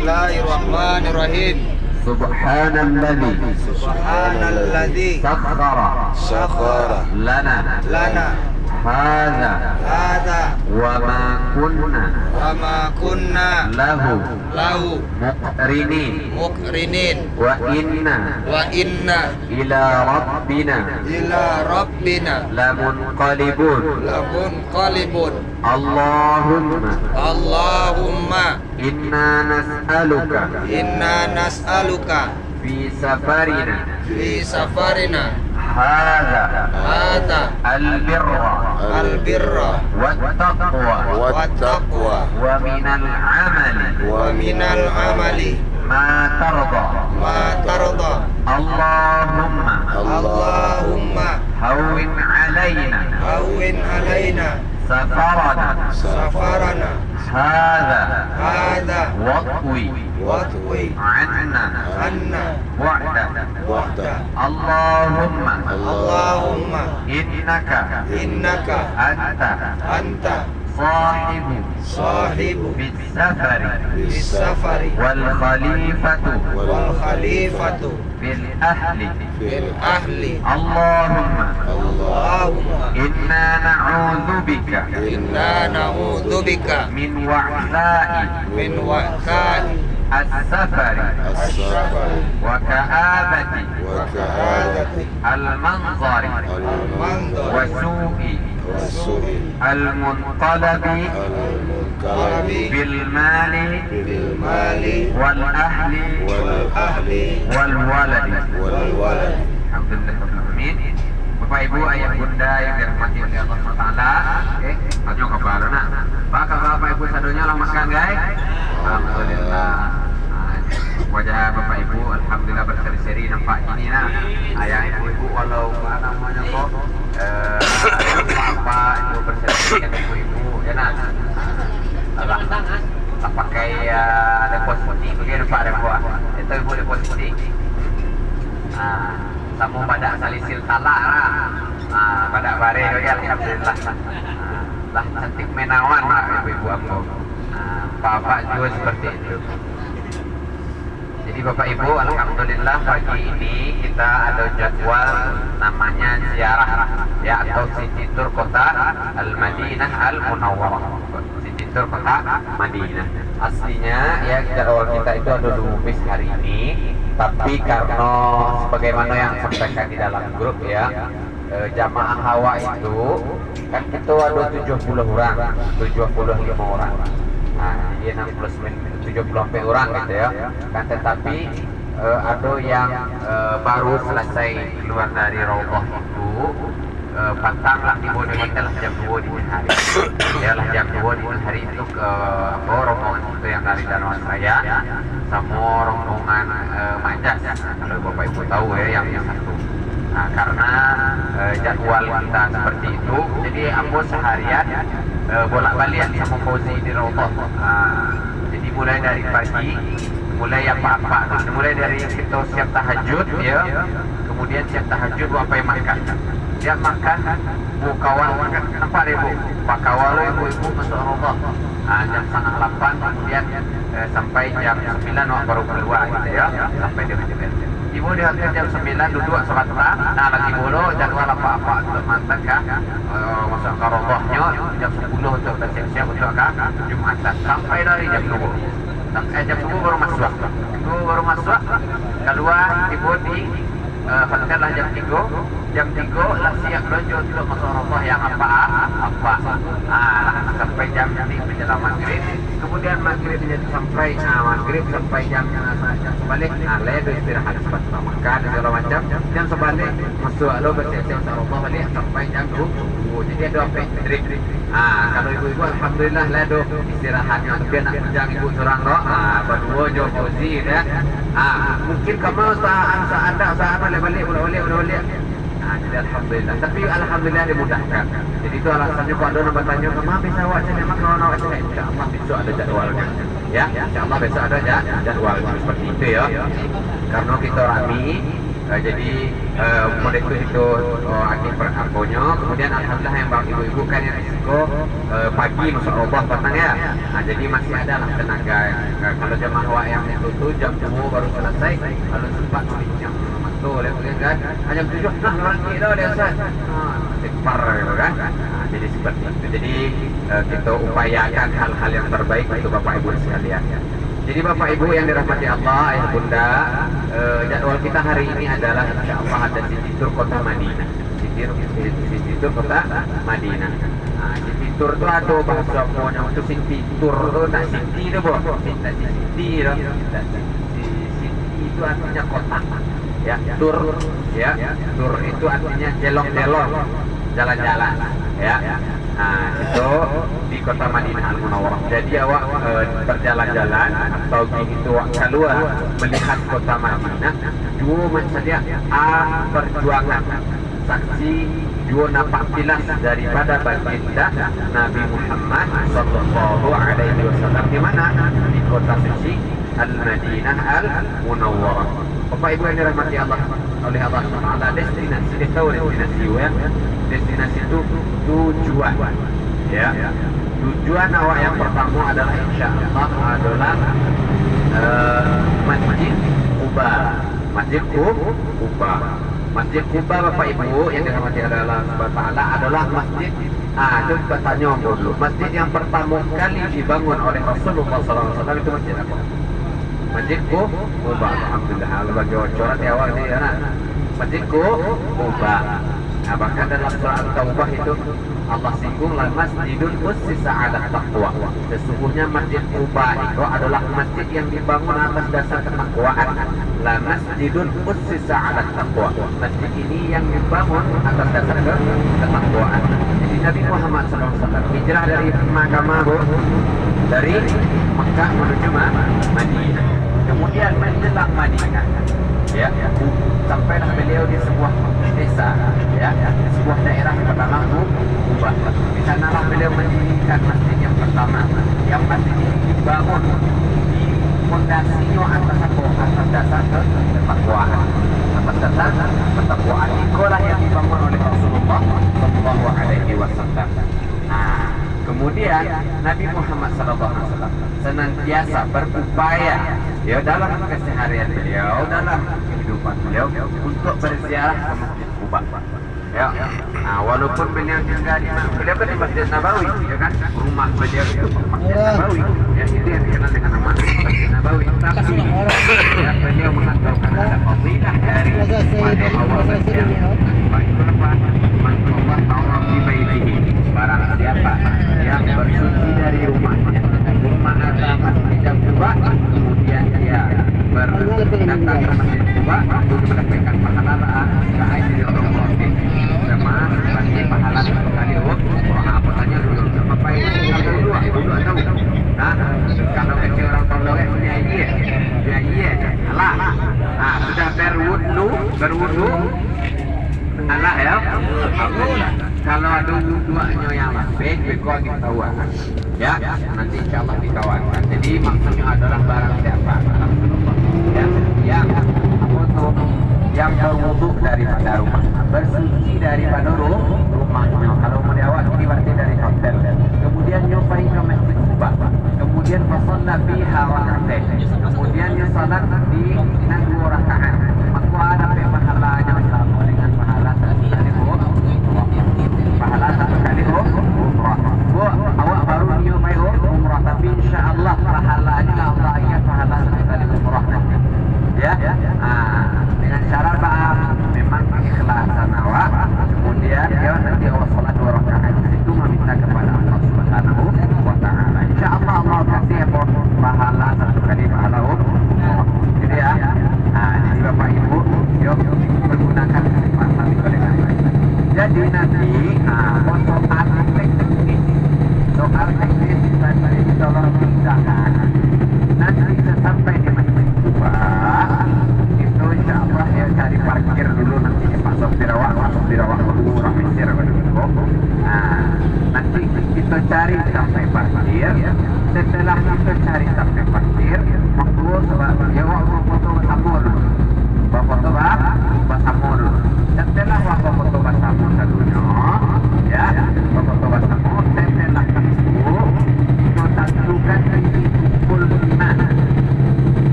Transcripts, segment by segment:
Bismillahirrahmanirrahim. Subhanalladzi sakhara lana hadza wa ma kunna lahu muqrinin wa inna ila rabbina lamunqalibun. Allahumma inna nas'aluka fi safarina hadha albirra wattaqwa wa minal amali ma tarda. Allahumma hawwin alaina safarana hadha watwi anna wa'da. Allahumma innaka anta sahibu bis-safari wal khalifatu fil ahli. Allahumma inna na'udzu bika min wa'sa'i as-safari wa ka'abati al-manzari wa su'i al-muntalabi bil mali wal ahli wal waladi. Alhamdulillah. Bapak Ibu, ayah bunda yang dirahmati oleh Allah SWT, maju ke barana. Bapak Ibu sadonya lah makan guys. Alhamdulillah. Wajah Bapak Ibu, alhamdulillah berseri-seri nampak ini nah. Ayah ibu-ibu walau namanya kok apa itu berseri-seri dengan ibu-ibu ya nah. Tak pakai ada pos putih begini Pak ada buah. Itu ibu ada pos putih. Samu pada salisil talak pada bare ya alhamdulillah. Lah cantik menawan lah ibu-ibu aku. Bapak juga seperti itu. Jadi Bapak Ibu, alhamdulillah pagi ini kita ada jadwal namanya ziarah ya atau City Tour Kota Al-Madinah Al-Munawwarah. City Tour Kota Madinah. Aslinya ya jadwal kita itu ada 2 bis hari ini, tapi karena sebagaimana yang sampaikan di dalam grup ya, jamaah hawa itu kan itu ada 70 orang, 75 orang. Nah, jadi 70 orang gitu ya. Kan tetapi ada yang baru selesai keluar dari Raudhah itu patanglah di Bodo Hotel jam 2 dini hari. Ya lah jam 2 dini hari itu ke rombongan itu yang dari Dharmasraya sama rombongan Manjas. Kalau Bapak Ibu tahu ya yang satu. Nah, karena jadwal kita seperti itu, jadi ambo seharian bolak-balik sama Fauzi di Raudhah. Jadi mulai dari pagi, mulai apa-apa, mulai dari kita siap tahajud ya, kemudian siap tahajud apa yang makan. Dia makan, bu kawal makan, nampak deh bu, pak kawal ibu-ibu masuk Raudhah. Jam 7:30 kemudian sampai jam 9 baru keluar gitu ya, sampai di hotel. Ibu di hotel jam 9 duduk sebentar, nah lagi dulu jadwal apa-apa untuk mantan kah, masuk ke Raudhahnya jam 10 untuk siap-siap untuk kah, Jumatan sampai dari jam 2. Sampai jam 2 baru masuk. Keluar ibu di hotel lah jam 3 lah siap belanja untuk masuk Raudhah yang apa sampai jam menjelang maghrib. Kemudian maghrib sampai jam sebalik ledo istirahat sebentar makan segala macam. Jam sebalik masuk lo bersiap-siap Raudhah balik sampai jam 2. Jadi ada apa trip. Kalau ibu-ibu alhamdulillah ledo istirahatnya biar nak kerja ibu seorang roh. Berdua jo Fauzi ya. Mungkin kamu saat balik. Jadi alhamdulillah. Tapi alhamdulillah dimudahkan. Jadi itu alasannya kalau ada nak tanya, "Kemana bisa awak sini?" Memang nak sini. Insyaallah besok ada jadwalnya. Ya, insyaallah besok ada jadwal seperti itu ya. Karena kita rami Jadi mulai itu aktif perkampunyo. Kemudian alhamdulillah yang bang ibu-ibu kan yang risiko pagi masuk Allah petang ya. Nah, jadi masih ada lah tenaga. Kalau jamaah awak yang itu jam 2 baru selesai, kalau sempat jam itu lihat kan jam 7 nah orang kita udah selesai. Tepar gitu kan. Nah, jadi seperti itu. Jadi kita upayakan hal-hal yang terbaik untuk Bapak Ibu sekalian. Jadi Bapak Ibu yang dirahmati Allah, ayah bunda, jadwal kita hari ini adalah insya Allah ada City Tour Kota Madinah. City Tour Kota Madinah. Nah, City Tour itu ada bahasa pokoknya untuk City Tour itu tak City itu boh, tak City itu, City itu artinya kota. Ya, tour, ya, tour itu artinya jelong-jelong, jalan-jalan, ya. Nah, itu di kota Madinah Al-Munawwarah. Jadi awak berjalan-jalan atau begitu keluar melihat kota Madinah, dua macam dia perjuangan saksi dua nampak jelas daripada baginda Nabi Muhammad sallallahu alaihi wasallam di mana di kota suci Al-Madinah Al-Munawwarah. Bapak Ibu yang dirahmati Allah oleh Allah SWT, destinasi dia tahu destinasi ya. Destinasi itu tujuan. Ya. Tujuan awak yang pertama adalah insya Allah adalah Masjid Quba. Masjid Quba. Masjid Quba Bapak Ibu yang dirahmati Allah SWT adalah masjid. Itu kita tanya dulu. Masjid yang pertama kali dibangun oleh Rasulullah SAW itu masjid apa? Masjid Quba. Alhamdulillah bagi bocoran di awal ini ya. Masjid Quba. Nah, bahkan dalam surah At-Taubah itu Allah singgung la masjidun ussisa 'ala taqwa. Sesungguhnya Masjid Quba itu adalah masjid yang dibangun atas dasar ketakwaan. La masjidun ussisa 'ala taqwa. Masjid ini yang dibangun atas dasar ketakwaan. Jadi Nabi Muhammad SAW hijrah dari dari Mekah menuju Madinah. Kemudian menjelang Madinah, ya, sampailah beliau di sebuah desa, ya, di sebuah daerah yang bernama Quba. Di sanalah beliau mendirikan masjid yang pertama. Yang masjid ini dibangun di fondasinya atas dasar ketakwaan. Atas dasar ketakwaan. Itulah yang dibangun oleh Rasulullah Sallallahu Alaihi Wasallam. Nah, kemudian Nabi Muhammad SAW senantiasa berupaya ya dalam keseharian beliau, dalam kehidupan beliau untuk berziarah ke Masjid Quba. Ya. Nah, walaupun beliau tinggal di Masjid Nabawi, ya kan? Rumah beliau itu Masjid Nabawi. Ya, itu yang dikenal dengan nama Masjid Nabawi. Tapi ya, beliau mengatakan ada fadilah dari pada awal Masjid. Itu apa? Man ta'ala fi baitihi. Barang siapa yang bersuci dari rumahnya, rumah ada masjid yang Quba, kemudian dia datang ke Masjid Quba untuk mendapatkan pahala sehari dari Allah. Sama seperti pahala sekali orang apa saja dulu sama Pak Ibu dulu tahu. Nah, kalau kecil orang pondok punya iya, alah. Nah, sudah berwudu, alah ya. Alhamdulillah. Kalau ada wudunya yang lebih, bekal dikawan. Ya, nanti insya Allah dikawankan. Jadi maksudnya adalah barang siapa? Ya, yang berwudu daripada rumah, bersuci daripada rumahnya. Kalau mau diawat ini berarti dari hotel. Kemudian nyobain ke Masjid Quba. Kemudian fasalla biha raka'atain. Kemudian dia salat di 2 rakaat. Maka ada pahalanya sama dengan pahala sekali pahala sekali umrah. Awak baru nyobain umrah, tapi insyaallah pahalanya Allah ya pahala sekali umrah. Ya. Dengan syarat memang ikhlasan awak. Kemudian ya nanti awak salat 2 rakaat itu meminta kepada Allah Subhanahu wa taala. Insyaallah Allah kasih pahala 1 kali pahala umrah. Jadi ya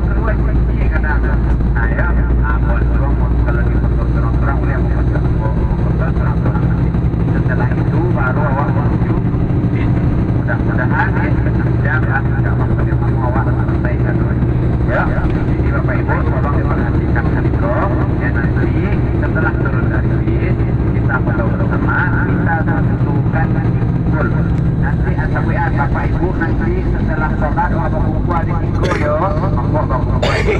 berdua sisi kadang. Nah ya, boleh kalau di foto terang-terang boleh foto terang-terang. Setelah itu baru awak menuju bis. Mudah-mudahan jam tidak maksudnya kamu awak selesaikan dulu. Ya, jadi Bapak Ibu tolong diperhatikan Halitro. Ya nanti setelah turun dari bis kita foto bersama, kita tentukan full. Nanti asal WA Bapak Ibu nanti setelah sholat mau buku di situ yo, monggo bawa itu.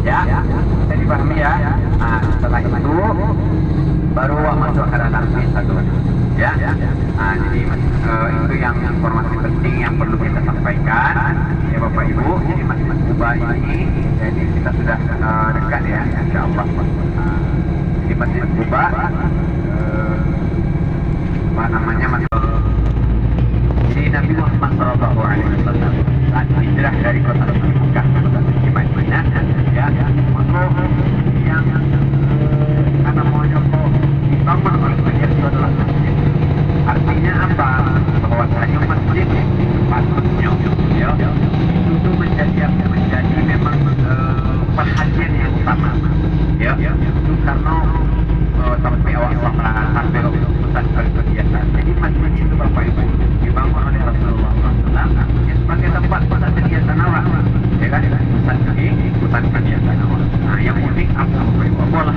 Ya, bisa dipahami ya. Nah, setelah itu baru masuk ke dalam bis satu. Ya, nah, jadi itu yang informasi penting yang perlu kita sampaikan ya Bapak Ibu. Jadi Masjid Quba ini, jadi kita sudah dekat ya, Insya Allah. Di Masjid Quba, apa namanya jadi Nabi Muhammad SAW saat hijrah dari kota Mekah ke kota Madinah, ya, maka yang karena mau nyokok dibangun oleh beliau itu adalah masjid. Artinya apa? Bahwasanya masjid patutnya ya itu menjadi memang perhatian yang utama ya itu karena sampai awal sampai pusat kegiatan. Jadi masjid itu Bapak Ibu dibangun oleh Rasulullah SAW ya, sebagai tempat pusat kegiatan awak, ya kan? Pusat kegiatan awak. Nah yang unik apa Bapak Ibu? Bola